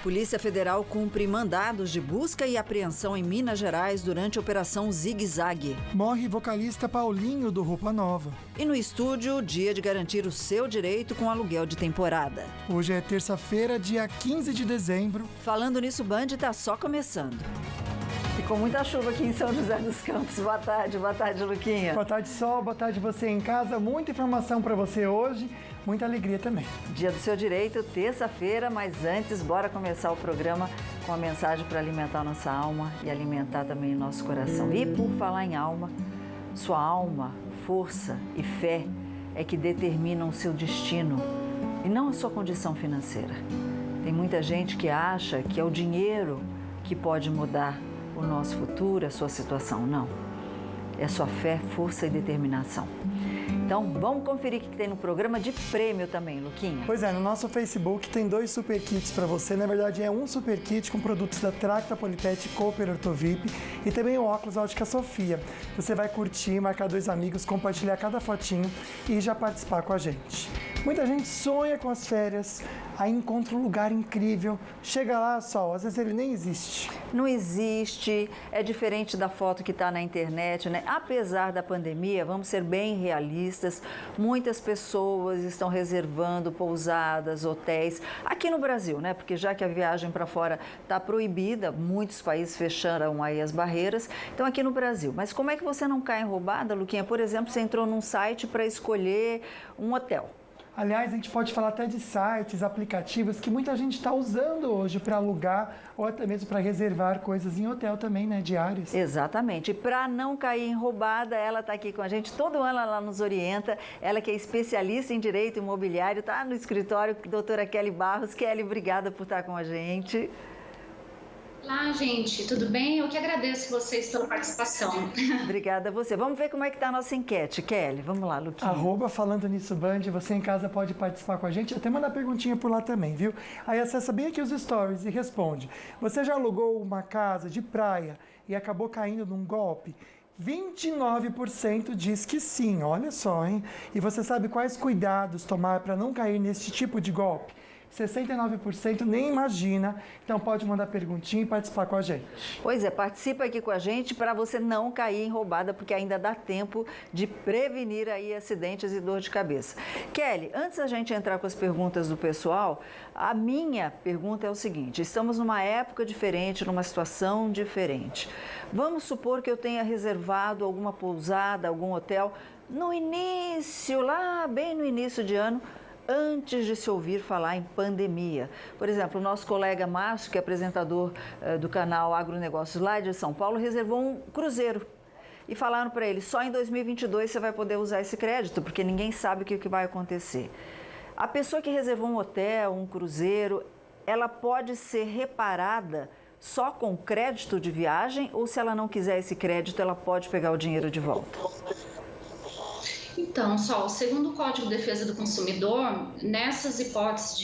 Polícia Federal cumpre mandados de busca e apreensão em Minas Gerais durante a Operação Zigue Zague. Morre vocalista Paulinho do Roupa Nova. E no estúdio, dia de garantir o seu direito com aluguel de temporada. Hoje é terça-feira, dia 15 de dezembro. Falando nisso, Band tá só começando. Ficou muita chuva aqui em São José dos Campos. Boa tarde, Luquinha. Boa tarde, Sol. Boa tarde você em casa. Muita informação para você hoje, muita alegria também. Dia do seu direito, terça-feira, mas antes, bora começar o programa com a mensagem para alimentar nossa alma e alimentar também o nosso coração. E por falar em alma, sua alma, força e fé é que determinam o seu destino e não a sua condição financeira. Tem muita gente que acha que é o dinheiro que pode mudar o nosso futuro, a sua situação. Não. É sua fé, força e determinação. Então, vamos conferir o que tem no programa de prêmio também, Luquinha. Pois é, no nosso Facebook tem 2 super kits para você. Na verdade, é um super kit com produtos da Tracta, Polipet, Cooper, Ortovip e também o óculos Ótica Sofia. Você vai curtir, marcar 2 amigos, compartilhar cada fotinho e já participar com a gente. Muita gente sonha com as férias, aí encontra um lugar incrível. Chega lá, Sol, às vezes ele nem existe. Não existe, é diferente da foto que está na internet, né? Apesar da pandemia, vamos ser bem realistas, muitas pessoas estão reservando pousadas, hotéis, aqui no Brasil, né? Porque já que a viagem para fora está proibida, muitos países fecharam aí as barreiras, então aqui no Brasil. Mas como é que você não cai em roubada, Luquinha? Por exemplo, você entrou num site para escolher um hotel. Aliás, a gente pode falar até de sites, aplicativos que muita gente está usando hoje para alugar ou até mesmo para reservar coisas em hotel também, né, diárias. Exatamente. E para não cair em roubada, ela está aqui com a gente. Todo ano ela nos orienta. Ela que é especialista em direito imobiliário, está no escritório, doutora Kelly Barros. Kelly, obrigada por estar com a gente. Olá, gente, tudo bem? Eu que agradeço vocês pela participação. Obrigada a você. Vamos ver como é que está a nossa enquete, Kelly. Vamos lá, Luquinha. @falando nisso Band, você em casa pode participar com a gente, até mandar perguntinha por lá também, viu? Aí acessa bem aqui os stories e responde. Você já alugou uma casa de praia e acabou caindo num golpe? 29% diz que sim, olha só, hein? E você sabe quais cuidados tomar para não cair nesse tipo de golpe? 69% nem imagina, então pode mandar perguntinha e participar com a gente. Pois é, participa aqui com a gente para você não cair em roubada, porque ainda dá tempo de prevenir aí acidentes e dor de cabeça. Kelly, antes da gente entrar com as perguntas do pessoal, a minha pergunta é o seguinte: estamos numa época diferente, numa situação diferente. Vamos supor que eu tenha reservado alguma pousada, algum hotel no início, lá bem no início de ano, antes de se ouvir falar em pandemia. Por exemplo, o nosso colega Márcio, que é apresentador do canal Agronegócios lá de São Paulo, reservou um cruzeiro. E falaram para ele, só em 2022 você vai poder usar esse crédito, porque ninguém sabe o que vai acontecer. A pessoa que reservou um hotel, um cruzeiro, ela pode ser reparada só com crédito de viagem, ou se ela não quiser esse crédito, ela pode pegar o dinheiro de volta? Então, Sol, segundo o Código de Defesa do Consumidor, nessas hipóteses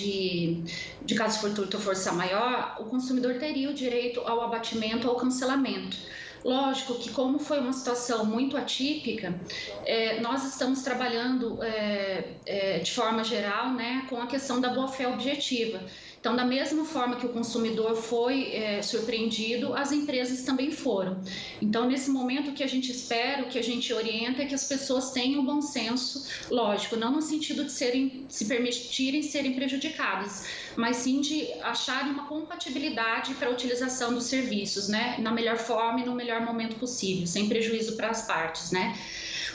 de caso fortuito ou força maior, o consumidor teria o direito ao abatimento ou ao cancelamento. Lógico que, como foi uma situação muito atípica, nós estamos trabalhando de forma geral, né, com a questão da boa-fé objetiva. Então, da mesma forma que o consumidor foi surpreendido, as empresas também foram. Então, nesse momento, o que a gente espera, o que a gente orienta é que as pessoas tenham bom senso, lógico, não no sentido de se permitirem serem prejudicadas, mas sim de acharem uma compatibilidade para a utilização dos serviços, né, na melhor forma e no melhor momento possível, sem prejuízo para as partes, né.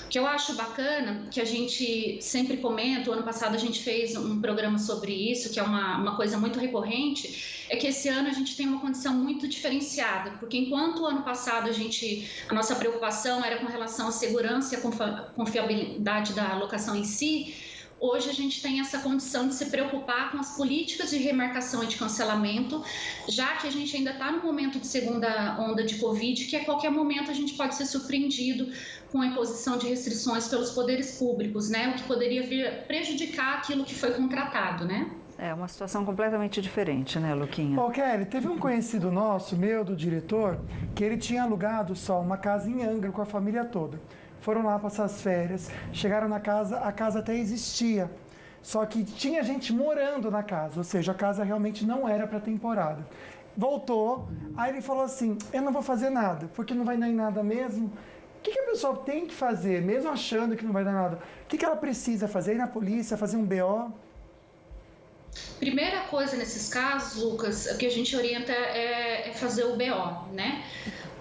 O que eu acho bacana, que a gente sempre comenta, o ano passado a gente fez um programa sobre isso, que é uma coisa muito recorrente, é que esse ano a gente tem uma condição muito diferenciada, porque enquanto o ano passado a nossa preocupação era com relação à segurança e à confiabilidade da alocação em si, hoje a gente tem essa condição de se preocupar com as políticas de remarcação e de cancelamento, já que a gente ainda está no momento de segunda onda de Covid, que a qualquer momento a gente pode ser surpreendido com a imposição de restrições pelos poderes públicos, né? O que poderia vir a prejudicar aquilo que foi contratado, né? É uma situação completamente diferente, né, Luquinha? Ô, Kelly, teve um conhecido nosso, meu, do diretor, que ele tinha alugado só uma casa em Angra com a família toda. Foram lá passar as férias, chegaram na casa, a casa até existia. Só que tinha gente morando na casa, ou seja, a casa realmente não era para temporada. Voltou, aí ele falou assim, eu não vou fazer nada, porque não vai dar em nada mesmo. O que a pessoa tem que fazer, mesmo achando que não vai dar nada? O que ela precisa fazer? Ir na polícia, fazer um BO? Primeira coisa nesses casos, Lucas, o que a gente orienta é fazer o BO, né?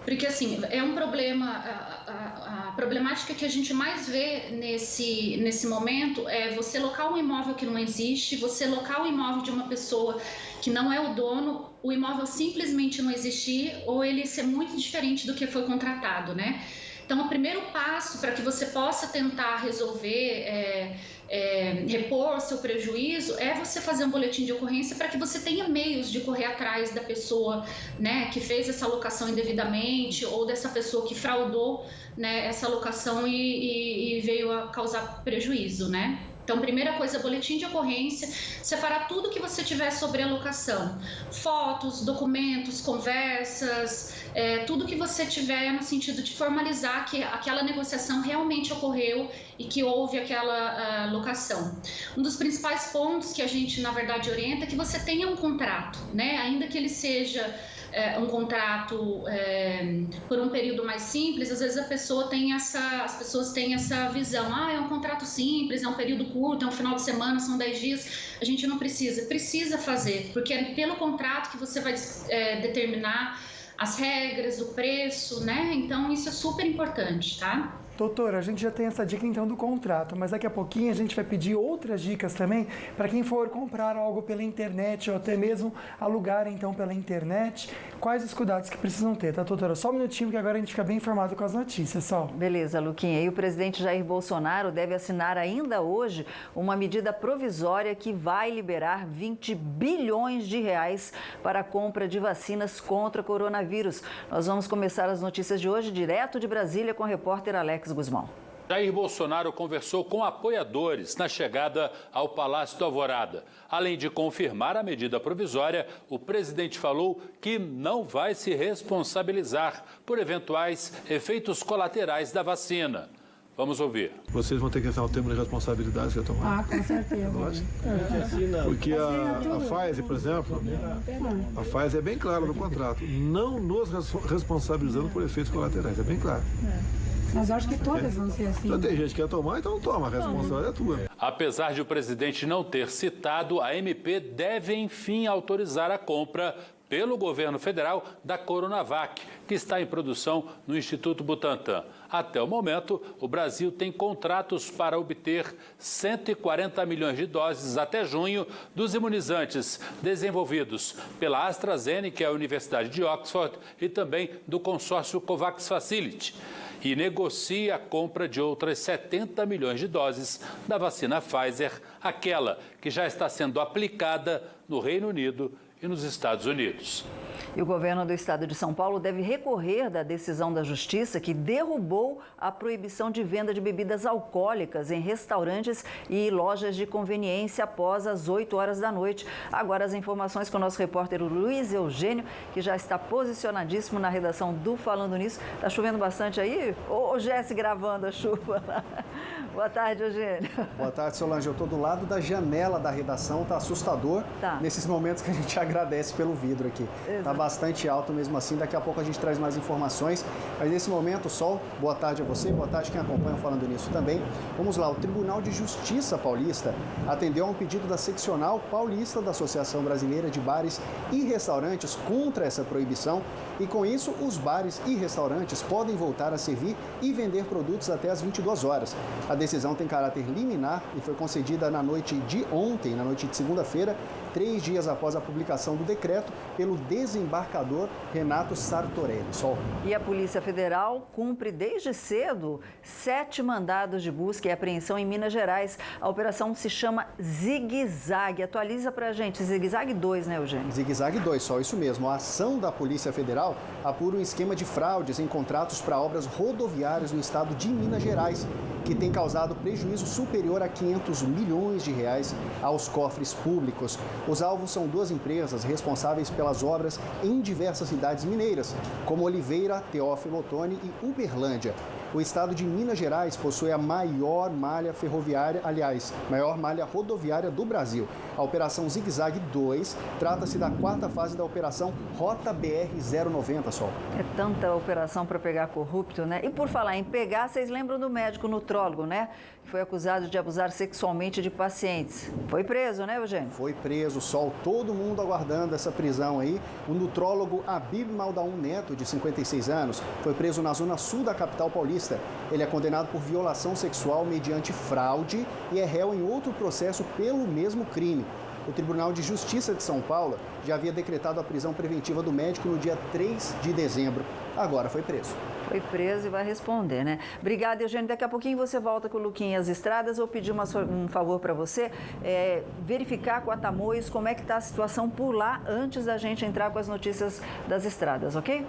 Porque, assim, é um problema, a problemática que a gente mais vê nesse momento é você locar um imóvel que não existe, você locar o imóvel de uma pessoa que não é o dono, o imóvel simplesmente não existir ou ele ser muito diferente do que foi contratado, né? Então, o primeiro passo para que você possa tentar resolver, repor o seu prejuízo, é você fazer um boletim de ocorrência para que você tenha meios de correr atrás da pessoa, né, que fez essa locação indevidamente ou dessa pessoa que fraudou, né, essa locação e veio a causar prejuízo, né? Então, primeira coisa, boletim de ocorrência, separar tudo que você tiver sobre a locação, fotos, documentos, conversas, tudo que você tiver no sentido de formalizar que aquela negociação realmente ocorreu e que houve aquela locação. Um dos principais pontos que a gente, na verdade, orienta é que você tenha um contrato, né? Ainda que ele seja um contrato por um período mais simples, às vezes as pessoas têm essa visão, é um contrato simples, é um período curto, é um final de semana, são 10 dias, a gente não precisa fazer, porque é pelo contrato que você vai determinar as regras, o preço, né? Então isso é super importante, tá? Doutora, a gente já tem essa dica então do contrato, mas daqui a pouquinho a gente vai pedir outras dicas também para quem for comprar algo pela internet ou até mesmo alugar então pela internet, quais os cuidados que precisam ter, tá, doutora? Só um minutinho que agora a gente fica bem informado com as notícias, só. Beleza, Luquinha. E o presidente Jair Bolsonaro deve assinar ainda hoje uma medida provisória que vai liberar 20 bilhões de reais para a compra de vacinas contra o coronavírus. Nós vamos começar as notícias de hoje direto de Brasília com o repórter Alex Guzmão. Jair Bolsonaro conversou com apoiadores na chegada ao Palácio do Alvorada. Além de confirmar a medida provisória, o presidente falou que não vai se responsabilizar por eventuais efeitos colaterais da vacina. Vamos ouvir. Vocês vão ter que assinar o termo de responsabilidade que eu tomar. Com certeza. Porque a Pfizer, por exemplo, a Pfizer é bem clara no contrato, não nos responsabilizando por efeitos colaterais, é bem claro. Mas eu acho que todas vão ser assim. Então tem gente que quer tomar, então toma, a responsabilidade é tua. Apesar de o presidente não ter citado, a MP deve enfim autorizar a compra pelo governo federal da Coronavac, que está em produção no Instituto Butantan. Até o momento, o Brasil tem contratos para obter 140 milhões de doses até junho dos imunizantes desenvolvidos pela AstraZeneca, a Universidade de Oxford e também do consórcio COVAX Facility. E negocia a compra de outras 70 milhões de doses da vacina Pfizer, aquela que já está sendo aplicada no Reino Unido e nos Estados Unidos. E o governo do estado de São Paulo deve recorrer da decisão da Justiça que derrubou a proibição de venda de bebidas alcoólicas em restaurantes e lojas de conveniência após as 8 horas da noite. Agora as informações com o nosso repórter Luiz Eugênio, que já está posicionadíssimo na redação do Falando Nisso. Está chovendo bastante aí? Ô, Jesse gravando a chuva lá. Boa tarde, Eugênio. Boa tarde, Solange. Eu estou do lado da janela da redação, tá assustador. Nesses momentos que a gente agradece pelo vidro aqui. Está bastante alto mesmo assim, daqui a pouco a gente traz mais informações. Mas nesse momento, Sol, boa tarde a você, boa tarde quem acompanha Falando Nisso também. Vamos lá, o Tribunal de Justiça Paulista atendeu a um pedido da Seccional Paulista da Associação Brasileira de Bares e Restaurantes contra essa proibição. E com isso, os bares e restaurantes podem voltar a servir e vender produtos até às 22 horas. A decisão tem caráter liminar e foi concedida na noite de ontem, na noite de segunda-feira, 3 dias após a publicação do decreto pelo desembargador Renato Sartorelli. Sol. E a Polícia Federal cumpre desde cedo 7 mandados de busca e apreensão em Minas Gerais. A operação se chama Zig Zag. Atualiza pra gente. Zig Zag 2, né, Eugênio? Zig Zag 2, Sol, isso mesmo. A ação da Polícia Federal apura um esquema de fraudes em contratos para obras rodoviárias no estado de Minas Gerais, que tem causado prejuízo superior a 500 milhões de reais aos cofres públicos. Os alvos são 2 empresas responsáveis pelas obras em diversas cidades mineiras, como Oliveira, Teófilo Otoni e Uberlândia. O estado de Minas Gerais possui a maior malha ferroviária, aliás, maior malha rodoviária do Brasil. A Operação Zigue Zague 2 trata-se da 4ª fase da Operação Rota BR-090, Sol. É tanta operação para pegar corrupto, né? E por falar em pegar, vocês lembram do médico nutrólogo, né? Que foi acusado de abusar sexualmente de pacientes. Foi preso, né, Eugênio? Foi preso, Sol. Todo mundo aguardando essa prisão aí. O nutrólogo Habib Maldaun Neto, de 56 anos, foi preso na zona sul da capital paulista. Ele é condenado por violação sexual mediante fraude e é réu em outro processo pelo mesmo crime. O Tribunal de Justiça de São Paulo já havia decretado a prisão preventiva do médico no dia 3 de dezembro. Agora foi preso. Foi preso e vai responder, né? Obrigada, Eugênio. Daqui a pouquinho você volta com o Luquinha e as estradas. Vou pedir um favor para você, verificar com a Tamoios como é que está a situação por lá antes da gente entrar com as notícias das estradas, ok?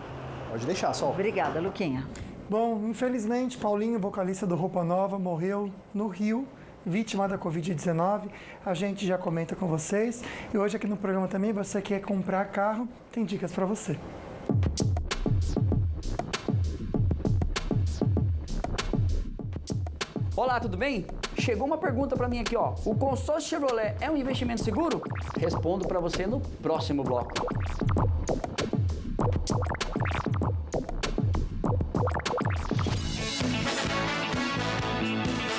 Pode deixar, Sol. Obrigada, Luquinha. Bom, infelizmente, Paulinho, vocalista do Roupa Nova, morreu no Rio, vítima da Covid-19. A gente já comenta com vocês. E hoje aqui no programa também, você quer comprar carro, tem dicas para você. Olá, tudo bem? Chegou uma pergunta para mim aqui, ó. O consórcio Chevrolet é um investimento seguro? Respondo para você no próximo bloco.